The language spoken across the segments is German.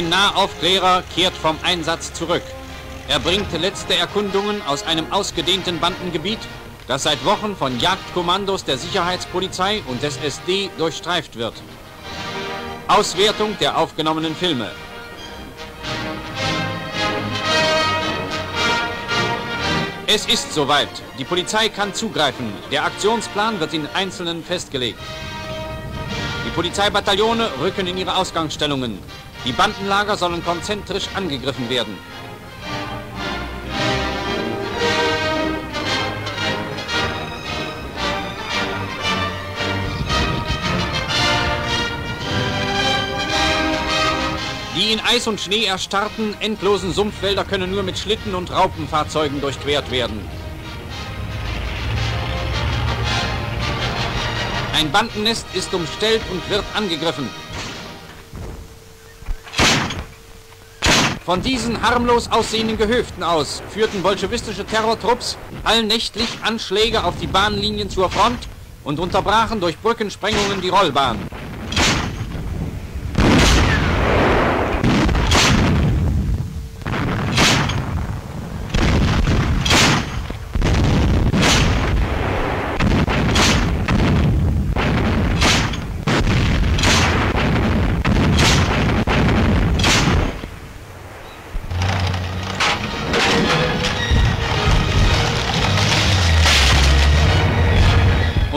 Ein Nahaufklärer kehrt vom Einsatz zurück. Er bringt letzte Erkundungen aus einem ausgedehnten Bandengebiet, das seit Wochen von Jagdkommandos der Sicherheitspolizei und des SD durchstreift wird. Auswertung der aufgenommenen Filme. Es ist soweit. Die Polizei kann zugreifen. Der Aktionsplan wird in Einzelnen festgelegt. Die Polizeibataillone rücken in ihre Ausgangsstellungen. Die Bandenlager sollen konzentrisch angegriffen werden. Die in Eis und Schnee erstarrten, endlosen Sumpfwälder können nur mit Schlitten und Raupenfahrzeugen durchquert werden. Ein Bandennest ist umstellt und wird angegriffen. Von diesen harmlos aussehenden Gehöften aus führten bolschewistische Terrortrupps allnächtlich Anschläge auf die Bahnlinien zur Front und unterbrachen durch Brückensprengungen die Rollbahn.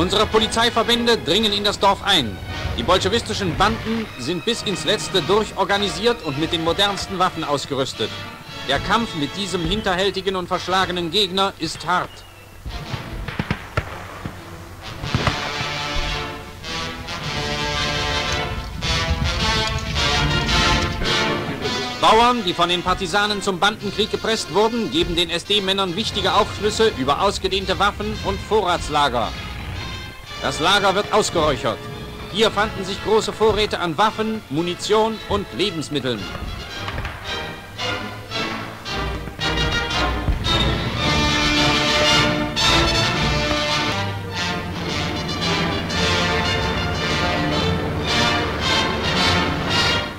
Unsere Polizeiverbände dringen in das Dorf ein. Die bolschewistischen Banden sind bis ins Letzte durchorganisiert und mit den modernsten Waffen ausgerüstet. Der Kampf mit diesem hinterhältigen und verschlagenen Gegner ist hart. Bauern, die von den Partisanen zum Bandenkrieg gepresst wurden, geben den SD-Männern wichtige Aufschlüsse über ausgedehnte Waffen und Vorratslager. Das Lager wird ausgeräuchert. Hier fanden sich große Vorräte an Waffen, Munition und Lebensmitteln.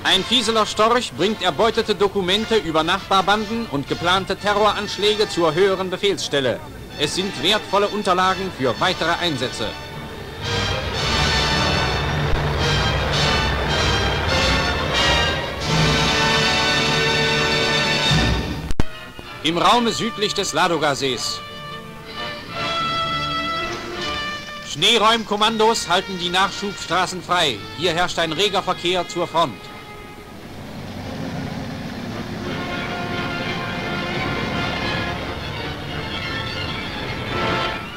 Ein Fieseler Storch bringt erbeutete Dokumente über Nachbarbanden und geplante Terroranschläge zur höheren Befehlsstelle. Es sind wertvolle Unterlagen für weitere Einsätze. Im Raume südlich des Ladoga-Sees. Schneeräumkommandos halten die Nachschubstraßen frei. Hier herrscht ein reger Verkehr zur Front.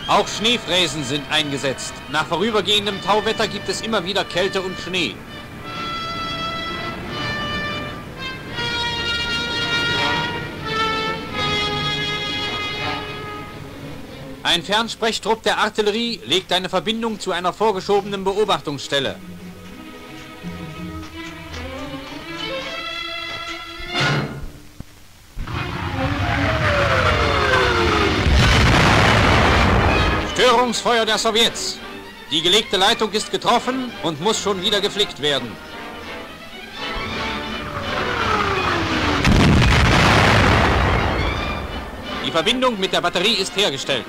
Auch Schneefräsen sind eingesetzt. Nach vorübergehendem Tauwetter gibt es immer wieder Kälte und Schnee. Ein Fernsprechtrupp der Artillerie legt eine Verbindung zu einer vorgeschobenen Beobachtungsstelle. Störungsfeuer der Sowjets. Die gelegte Leitung ist getroffen und muss schon wieder geflickt werden. Die Verbindung mit der Batterie ist hergestellt.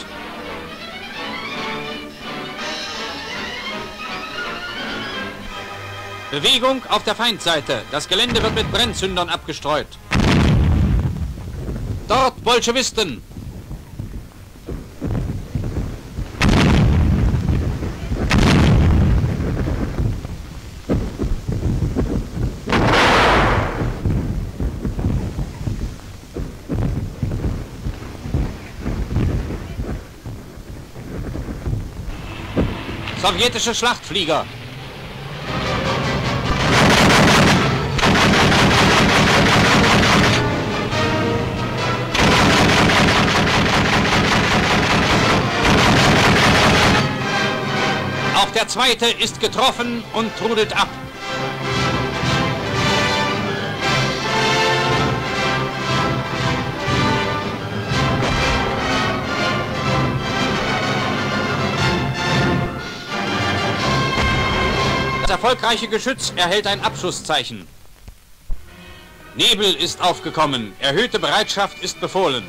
Bewegung auf der Feindseite. Das Gelände wird mit Brennzündern abgestreut. Dort Bolschewisten! Sowjetische Schlachtflieger. Auch der zweite ist getroffen und trudelt ab. Das erfolgreiche Geschütz erhält ein Abschusszeichen. Nebel ist aufgekommen. Erhöhte Bereitschaft ist befohlen.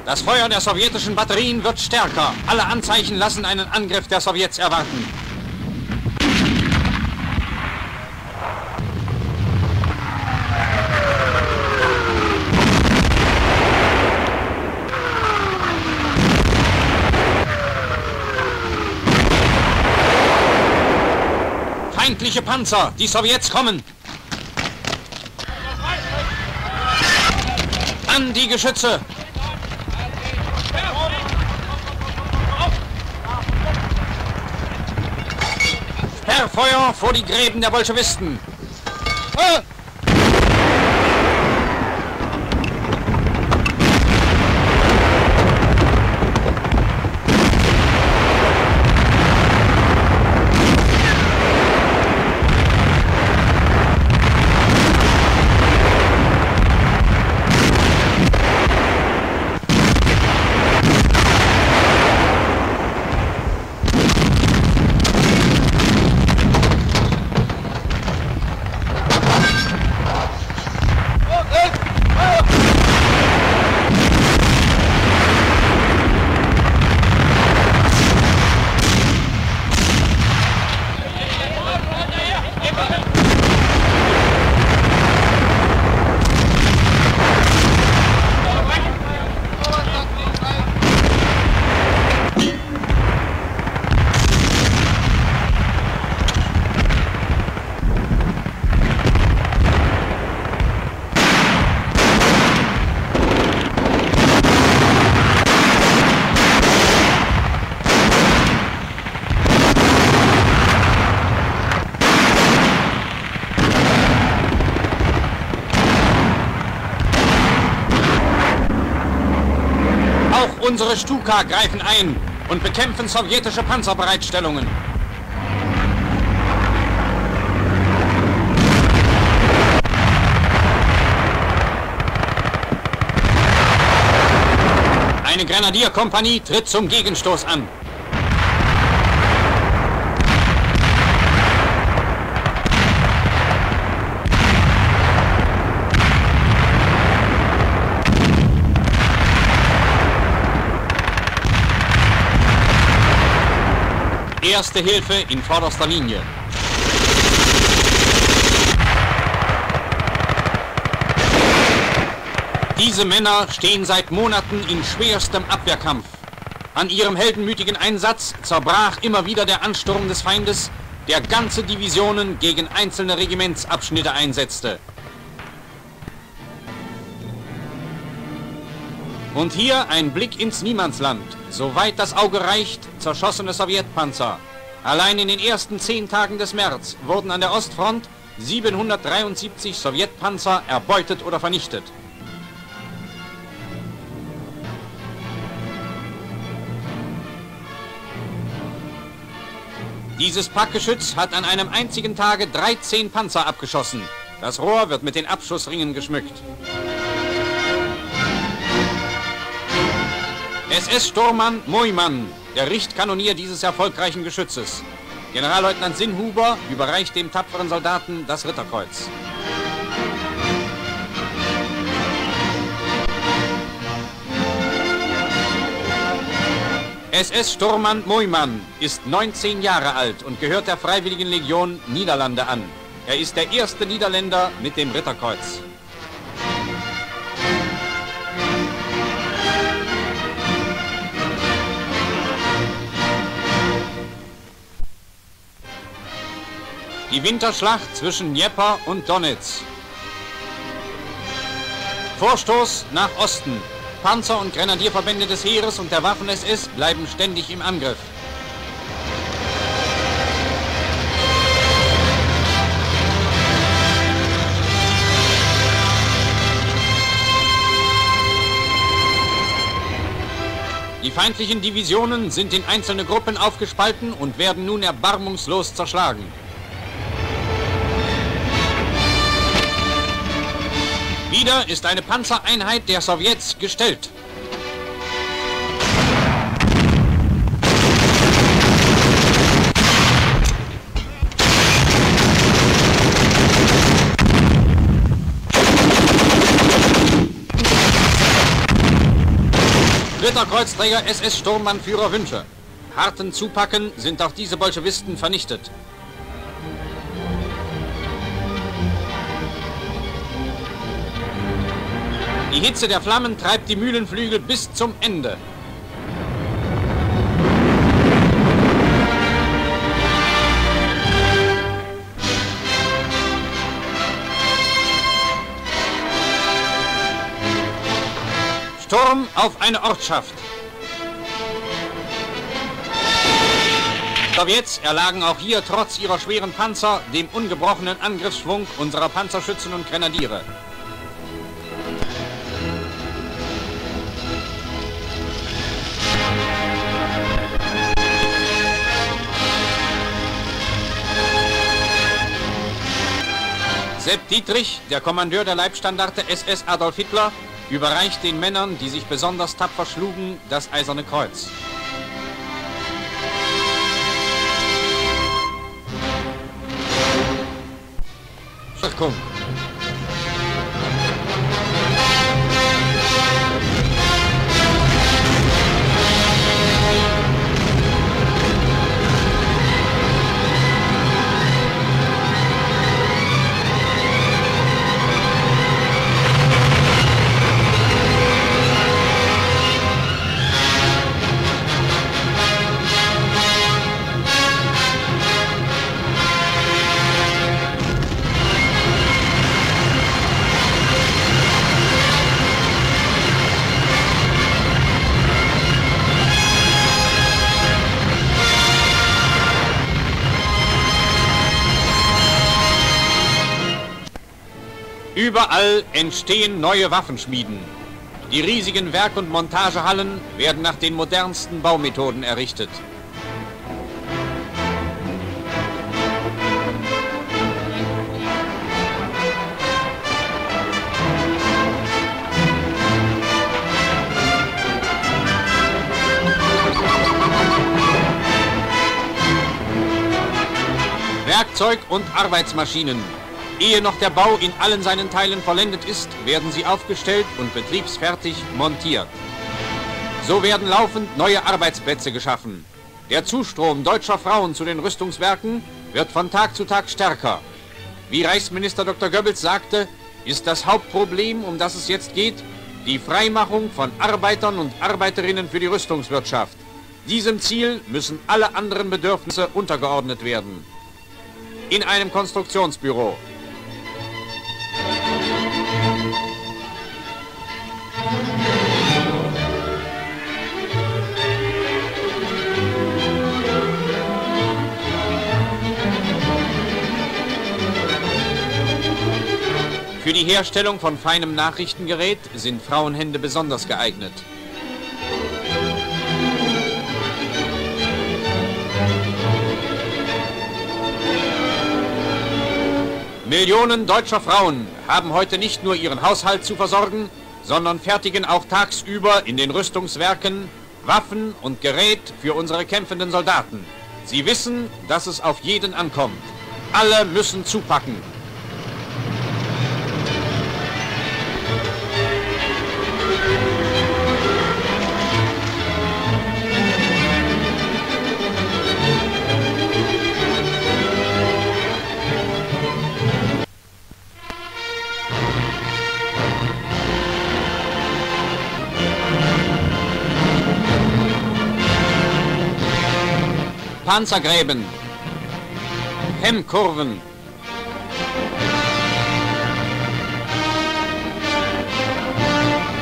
Das Feuer der sowjetischen Batterien wird stärker. Alle Anzeichen lassen einen Angriff der Sowjets erwarten. Feindliche Panzer, die Sowjets kommen. An die Geschütze. Sperrfeuer vor die Gräben der Bolschewisten. Unsere Stuka greifen ein und bekämpfen sowjetische Panzerbereitstellungen. Eine Grenadierkompanie tritt zum Gegenstoß an. Erste Hilfe in vorderster Linie. Diese Männer stehen seit Monaten in schwerstem Abwehrkampf. An ihrem heldenmütigen Einsatz zerbrach immer wieder der Ansturm des Feindes, der ganze Divisionen gegen einzelne Regimentsabschnitte einsetzte. Und hier ein Blick ins Niemandsland. Soweit das Auge reicht, zerschossene Sowjetpanzer. Allein in den ersten 10 Tagen des März wurden an der Ostfront 773 Sowjetpanzer erbeutet oder vernichtet. Dieses Packgeschütz hat an einem einzigen Tage 13 Panzer abgeschossen. Das Rohr wird mit den Abschussringen geschmückt. SS-Sturmmann Moimann, der Richtkanonier dieses erfolgreichen Geschützes. Generalleutnant Sinnhuber überreicht dem tapferen Soldaten das Ritterkreuz. SS-Sturmmann Moimann ist 19 Jahre alt und gehört der Freiwilligen Legion Niederlande an. Er ist der erste Niederländer mit dem Ritterkreuz. Die Winterschlacht zwischen Dnepr und Donez. Vorstoß nach Osten. Panzer- und Grenadierverbände des Heeres und der Waffen-SS bleiben ständig im Angriff. Die feindlichen Divisionen sind in einzelne Gruppen aufgespalten und werden nun erbarmungslos zerschlagen. Wieder ist eine Panzereinheit der Sowjets gestellt. Dritter Kreuzträger SS-Sturmbannführer Wünsche. Harten Zupacken sind auch diese Bolschewisten vernichtet. Die Hitze der Flammen treibt die Mühlenflügel bis zum Ende. Sturm auf eine Ortschaft. Sowjets erlagen auch hier trotz ihrer schweren Panzer dem ungebrochenen Angriffsschwung unserer Panzerschützen und Grenadiere. Sepp Dietrich, der Kommandeur der Leibstandarte SS Adolf Hitler, überreicht den Männern, die sich besonders tapfer schlugen, das Eiserne Kreuz. Wirkung. Überall entstehen neue Waffenschmieden. Die riesigen Werk- und Montagehallen werden nach den modernsten Baumethoden errichtet. Werkzeug und Arbeitsmaschinen. Ehe noch der Bau in allen seinen Teilen vollendet ist, werden sie aufgestellt und betriebsfertig montiert. So werden laufend neue Arbeitsplätze geschaffen. Der Zustrom deutscher Frauen zu den Rüstungswerken wird von Tag zu Tag stärker. Wie Reichsminister Dr. Goebbels sagte, ist das Hauptproblem, um das es jetzt geht, die Freimachung von Arbeitern und Arbeiterinnen für die Rüstungswirtschaft. Diesem Ziel müssen alle anderen Bedürfnisse untergeordnet werden. In einem Konstruktionsbüro. Für die Herstellung von feinem Nachrichtengerät sind Frauenhände besonders geeignet. Millionen deutscher Frauen haben heute nicht nur ihren Haushalt zu versorgen, sondern fertigen auch tagsüber in den Rüstungswerken Waffen und Gerät für unsere kämpfenden Soldaten. Sie wissen, dass es auf jeden ankommt. Alle müssen zupacken. Panzergräben, Hemmkurven,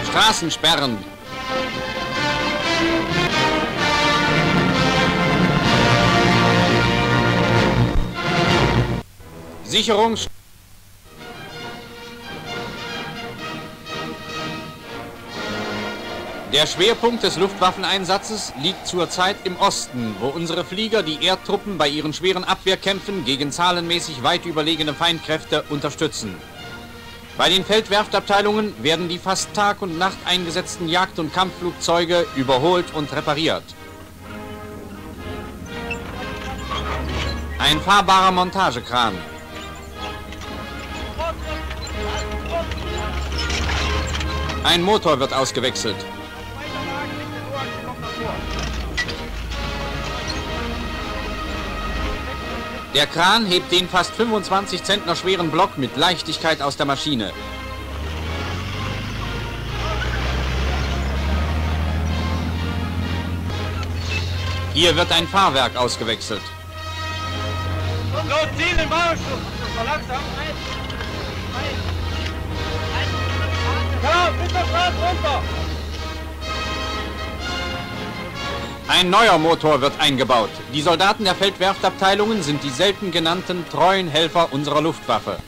Straßensperren, Sicherungs... Der Schwerpunkt des Luftwaffeneinsatzes liegt zurzeit im Osten, wo unsere Flieger die Erdtruppen bei ihren schweren Abwehrkämpfen gegen zahlenmäßig weit überlegene Feindkräfte unterstützen. Bei den Feldwerftabteilungen werden die fast Tag und Nacht eingesetzten Jagd- und Kampfflugzeuge überholt und repariert. Ein fahrbarer Montagekran. Ein Motor wird ausgewechselt. Der Kran hebt den fast 25 Zentner schweren Block mit Leichtigkeit aus der Maschine. Hier wird ein Fahrwerk ausgewechselt. Ein neuer Motor wird eingebaut. Die Soldaten der Feldwerftabteilungen sind die selten genannten treuen Helfer unserer Luftwaffe.